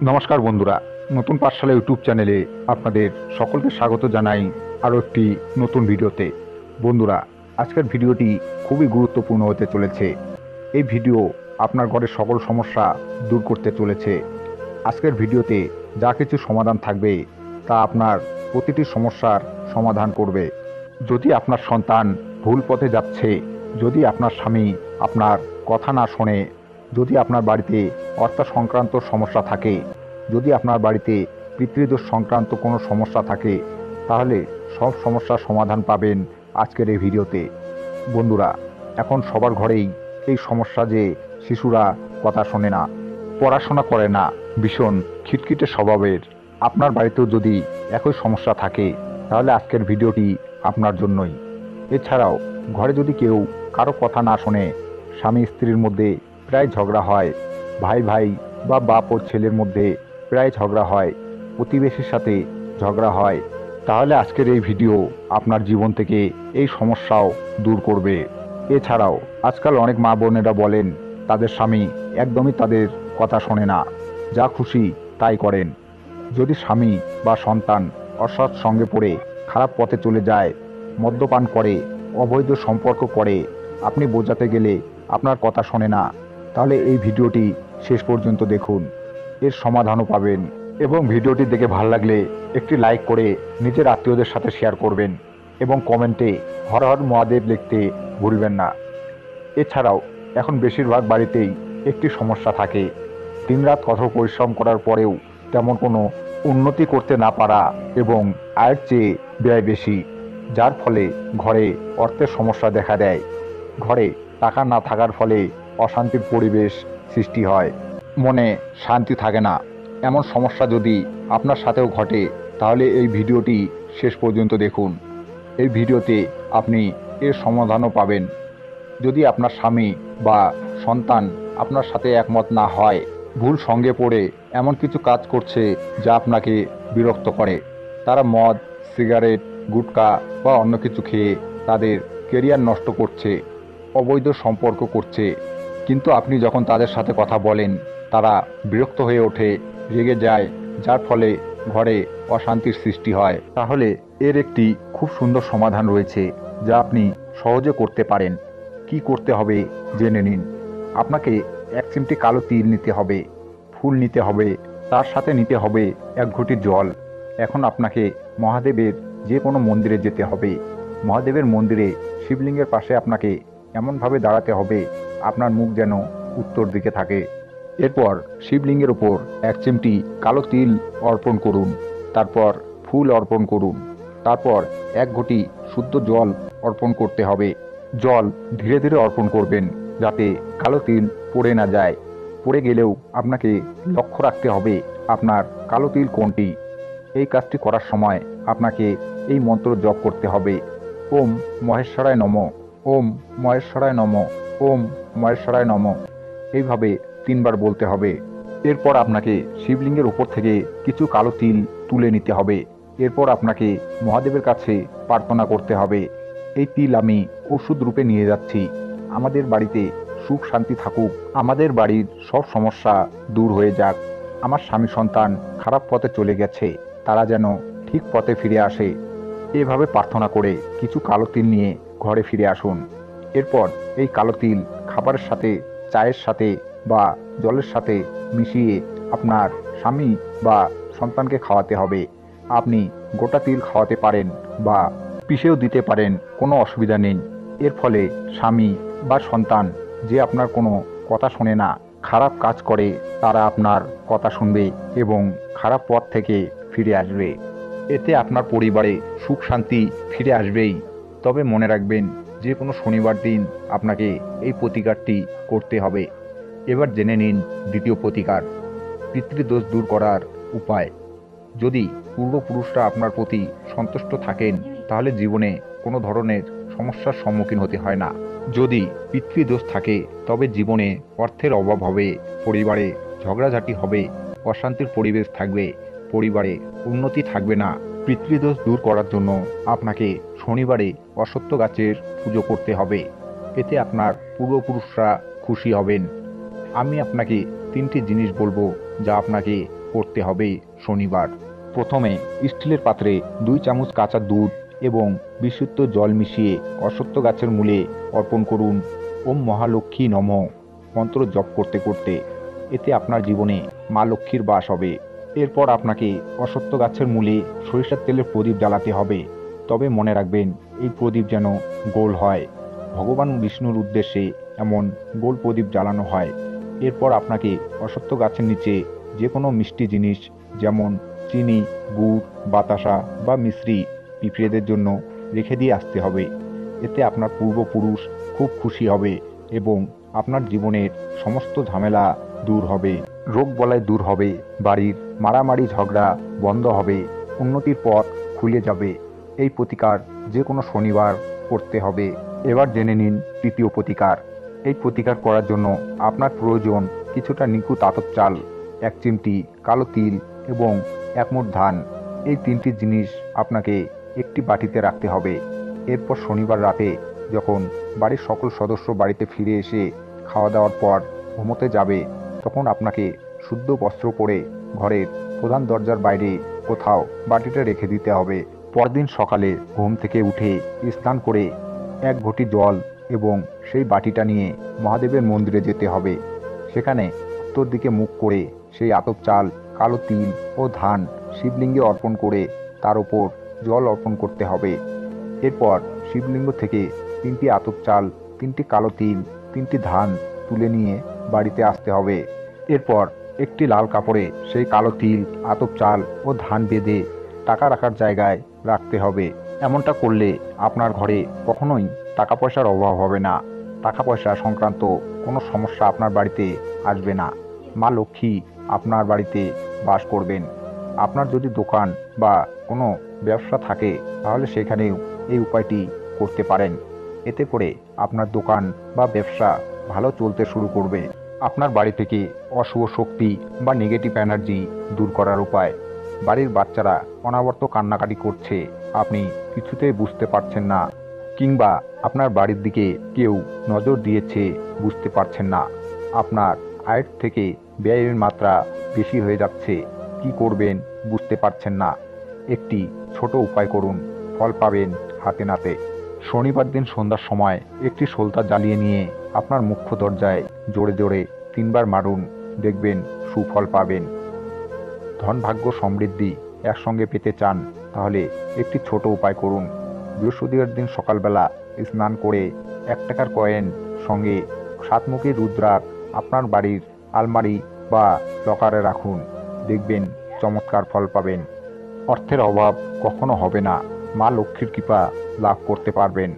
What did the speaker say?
নমস্কার বন্ধুরা, নতুন পাঠশালা ইউটিউব চ্যানেলে আপনাদের সকলকে স্বাগত জানাই আরও একটি নতুন ভিডিওতে। বন্ধুরা, আজকের ভিডিওটি খুবই গুরুত্বপূর্ণ হতে চলেছে। এই ভিডিও আপনার ঘরের সকল সমস্যা দূর করতে চলেছে। আজকের ভিডিওতে যা কিছু সমাধান থাকবে তা আপনার প্রতিটি সমস্যার সমাধান করবে। যদি আপনার সন্তান ভুল পথে যাচ্ছে, যদি আপনার স্বামী আপনার কথা না শোনে, যদি আপনার বাড়িতে অর্থ সংক্রান্ত সমস্যা থাকে, যদি আপনার বাড়িতে পিতৃদোষ সংক্রান্ত কোনো সমস্যা থাকে, তাহলে সব সমস্যার সমাধান পাবেন আজকের এই ভিডিওতে। বন্ধুরা, এখন সবার ঘরেই এই সমস্যা যে শিশুরা কথা শোনে না, পড়াশোনা করে না, ভীষণ খিটখিটে স্বভাবের। আপনার বাড়িতেও যদি একই সমস্যা থাকে, তাহলে আজকের ভিডিওটি আপনার জন্যই। এছাড়াও ঘরে যদি কেউ কারো কথা না শোনে, স্বামী স্ত্রীর মধ্যে প্রায় ঝগড়া হয়, ভাই ভাই বা বাপ ও ছেলের মধ্যে প্রায় ঝগড়া হয়, প্রতিবেশীর সাথে ঝগড়া হয়, তাহলে আজকের এই ভিডিও আপনার জীবন থেকে এই সমস্যাও দূর করবে। এছাড়াও আজকাল অনেক মা বোনেরা বলেন তাদের স্বামী একদমই তাদের কথা শোনে না, যা খুশি তাই করেন। যদি স্বামী বা সন্তান অসৎ সঙ্গে পড়ে খারাপ পথে চলে যায়, মদ্যপান করে, অবৈধ সম্পর্ক করে, আপনি বোঝাতে গেলে আপনার কথা শোনে না, তাহলে এই ভিডিওটি শেষ পর্যন্ত দেখুন, এর সমাধানও পাবেন। এবং ভিডিওটি দেখে ভালো লাগলে একটি লাইক করে নিজের আত্মীয়দের সাথে শেয়ার করবেন এবং কমেন্টে হর হর মহাদেব লিখতে ভুলবেন না। এছাড়াও এখন বেশিরভাগ বাড়িতেই একটি সমস্যা থাকে, দিনরাত কঠোর পরিশ্রম করার পরেও তেমন কোনো উন্নতি করতে না পারা এবং আয়ের চেয়ে ব্যয় বেশি, যার ফলে ঘরে অর্থের সমস্যা দেখা দেয়। ঘরে টাকা না থাকার ফলে অশান্তির পরিবেশ সৃষ্টি হয়, মনে শান্তি থাকে না। এমন সমস্যা যদি আপনার সাথেও ঘটে, তাহলে এই ভিডিওটি শেষ পর্যন্ত দেখুন। এই ভিডিওতে আপনি এর সমাধানও পাবেন। যদি আপনার স্বামী বা সন্তান আপনার সাথে একমত না হয়, ভুল সঙ্গে পড়ে এমন কিছু কাজ করছে যা আপনাকে বিরক্ত করে, তারা মদ, সিগারেট, গুটখা বা অন্য কিছু খেয়ে তাদের কেরিয়ার নষ্ট করছে, অবৈধ সম্পর্ক করছে, কিন্তু আপনি যখন তাদের সাথে কথা বলেন, তারা বিরক্ত হয়ে ওঠে, রেগে যায়, যার ফলে ঘরে অশান্তির সৃষ্টি হয়, তাহলে এর একটি খুব সুন্দর সমাধান রয়েছে যা আপনি সহজে করতে পারেন। কি করতে হবে জেনে নিন। আপনাকে এক চিমটি কালো তিল নিতে হবে, ফুল নিতে হবে, তার সাথে নিতে হবে এক ঘটি জল। এখন আপনাকে মহাদেবের যে কোনো মন্দিরে যেতে হবে। মহাদেবের মন্দিরে শিবলিঙ্গের পাশে আপনাকে এমনভাবে দাঁড়াতে হবে আপনার মুখ যেন উত্তর দিকে থাকে। এরপর শিবলিঙ্গের ওপর এক চিমটি কালো তিল অর্পণ করুন, তারপর ফুল অর্পণ করুন, তারপর এক ঘটি শুদ্ধ জল অর্পণ করতে হবে। জল ধীরে ধীরে অর্পণ করবেন যাতে কালো তিল পড়ে না যায়। পড়ে গেলেও আপনাকে লক্ষ্য রাখতে হবে আপনার কালো তিল কোনটি। এই কাজটি করার সময় আপনাকে এই মন্ত্র জপ করতে হবে, ওম মহেশ্বরায় নমঃ, ওম মহেশ্বরায় নমঃ, ওম মহেশ্বরায় নমঃ। এইভাবে 3 বার বলতে হবে। এরপর আপনাকে শিবলিঙ্গের উপর থেকে কিছু কালো তিল তুলে নিতে হবে। এরপর আপনাকে মহাদেবের কাছে প্রার্থনা করতে হবে, এই তিল আমি ওষুধ রূপে নিয়ে যাচ্ছি, আমাদের বাড়িতে সুখ শান্তি থাকুক, আমাদের বাড়ির সব সমস্যা দূর হয়ে যাক, আমার স্বামী সন্তান খারাপ পথে চলে গেছে, তারা যেন ঠিক পথে ফিরে আসে। এভাবে প্রার্থনা করে কিছু কালো তিল নিয়ে ঘরে ফিরে আসুন। এরপর এই কালো তিল খাবারের সাথে, চায়ের সাথে বা জলের সাথে মিশিয়ে আপনার স্বামী বা সন্তানকে খাওয়াতে হবে। আপনি গোটা তিল খাওয়াতে পারেন বা পিষেও দিতে পারেন, কোনো অসুবিধা নেই। এর ফলে স্বামী বা সন্তান যে আপনার কোনো কথা শোনে না, খারাপ কাজ করে, তারা আপনার কথা শুনবে এবং খারাপ পথ থেকে ফিরে আসবে। এতে আপনার পরিবারে সুখ শান্তি ফিরে আসবেই। তবে মনে রাখবেন, যে কোনো শনিবার দিন আপনাকে এই প্রতিকারটি করতে হবে। এবার জেনে নিন দ্বিতীয় প্রতিকার, পিতৃদোষ দূর করার উপায়। যদি পূর্বপুরুষরা আপনার প্রতি সন্তুষ্ট থাকেন, তাহলে জীবনে কোনো ধরনের সমস্যার সম্মুখীন হতে হয় না। যদি পিতৃদোষ থাকে, তবে জীবনে অর্থের অভাব হবে, পরিবারে ঝগড়াঝাটি হবে, অশান্তির পরিবেশ থাকবে, পরিবারে উন্নতি থাকবে না। পিতৃদোষ দূর করার জন্য আপনাকে শনিবারে অশ্বত্থ গাছের পুজো করতে হবে। এতে আপনার পূর্বপুরুষরা খুশি হবেন। আমি আপনাকে 3টি জিনিস বলবো যা আপনাকে করতে হবে শনিবার। প্রথমে স্টিলের পাত্রে 2 চামচ কাঁচা দুধ এবং বিশুদ্ধ জল মিশিয়ে অশ্বত্থ গাছের মূলে অর্পণ করুন। ওম মহালক্ষ্মী নমঃ মন্ত্র জপ করতে করতে। এতে আপনার জীবনে মা লক্ষ্মীর বাস হবে। এরপর আপনাকে অশ্বত্থ গাছের মূলে সরিষার তেলের প্রদীপ জ্বালাতে হবে। তবে মনে রাখবেন, এই প্রদীপ যেন গোল হয়। ভগবান বিষ্ণুর উদ্দেশ্যে এমন গোল প্রদীপ জ্বালানো হয়। এরপর আপনাকে অশ্বত্থ গাছের নিচে যে কোনো মিষ্টি জিনিস, যেমন চিনি, গুড়, বাতাসা বা মিশ্রি পিঁপড়েদের জন্য রেখে দিয়ে আসতে হবে। এতে আপনার পূর্বপুরুষ খুব খুশি হবে এবং আপনার জীবনের সমস্ত ঝামেলা দূর হবে, রোগ বলাই দূর হবে, বাড়ির মারামারি ঝগড়া বন্ধ হবে, উন্নতির পথ খুলে যাবে। এই প্রতিকার যে কোনো শনিবার করতে হবে। এবার জেনে নিন তৃতীয় প্রতিকার। এই প্রতিকার করার জন্য আপনার প্রয়োজন কিছুটা নিখুঁত আতপ চাল, 1 চিমটি কালো তিল এবং 1 মুঠ ধান। এই 3টি জিনিস আপনাকে একটি বাটিতে রাখতে হবে। এরপর শনিবার রাতে যখন বাড়ির সকল সদস্য বাড়িতে ফিরে এসে খাওয়া দাওয়ার পর ঘুমোতে যাবে, তখন আপনাকে শুদ্ধ বস্ত্র পরে ঘরের প্রধান দরজার বাইরে কোথাও বাটিটা রেখে দিতে হবে। পরদিন সকালে ঘুম থেকে উঠে স্নান করে 1 ঘটি জল এবং সেই বাটিটা নিয়ে মহাদেবের মন্দিরে যেতে হবে। সেখানে উত্তর দিকে মুখ করে সেই আতপ চাল, কালো তিল ও ধান শিবলিঙ্গে অর্পণ করে তার উপর জল অর্পণ করতে হবে। এরপর শিবলিঙ্গ থেকে 3টি আতপ চাল, 3টি কালো তিল, 3টি ধান তুলে নিয়ে বাড়িতে আসতে হবে। এরপর একটি লাল কাপড়ে সেই কালো তিল, আতপ চাল ও ধান বেঁধে টাকা রাখার জায়গায় রাখতে হবে। এমনটা করলে আপনার ঘরে কখনোই টাকা পয়সার অভাব হবে না। টাকা পয়সা সংক্রান্ত কোনো সমস্যা আপনার বাড়িতে আসবে না। মা লক্ষ্মী আপনার বাড়িতে বাস করবেন। আপনার যদি দোকান বা কোনো ব্যবসা থাকে, তাহলে সেখানেও এই উপায়টি করতে পারেন। এতে করে আপনার দোকান বা ব্যবসা ভালো চলতে শুরু করবে। আপনার বাড়ি থেকে অশুভ শক্তি বা নেগেটিভ এনার্জি দূর করার উপায়। বাড়ির বাচ্চারা অনবরত কান্নাকাটি করছে, আপনি কিছুতেই বুঝতে পারছেন না, কিংবা আপনার বাড়ির দিকে কেউ নজর দিয়েছে, বুঝতে পারছেন না। আপনার আয়ের থেকে ব্যয়ের মাত্রা বেশি হয়ে যাচ্ছে, কি করবেন বুঝতে পারছেন না। একটি ছোট উপায় করুন, ফল পাবেন হাতে নাতে। শনিবার দিন সন্ধ্যার সময় একটি সলতা জ্বালিয়ে নিয়ে আপনার মুখ্য দরজায় জোরে জোরে 3 বার মারুন, দেখবেন সুফল পাবেন। ধন, ভাগ্য, সমৃদ্ধি একসঙ্গে পেতে চান, তাহলে একটি ছোট উপায় করুন। বৃহস্পতিবার দিন সকালবেলা স্নান করে 1 টাকার কয়েন সঙ্গে 7 মুখী রুদ্রাক্ষ আপনার বাড়ির আলমারি বা লকারে রাখুন, দেখবেন চমৎকার ফল পাবেন। অর্থের অভাব কখনো হবে না, মা লক্ষ্মীর কৃপা লাভ করতে পারবেন।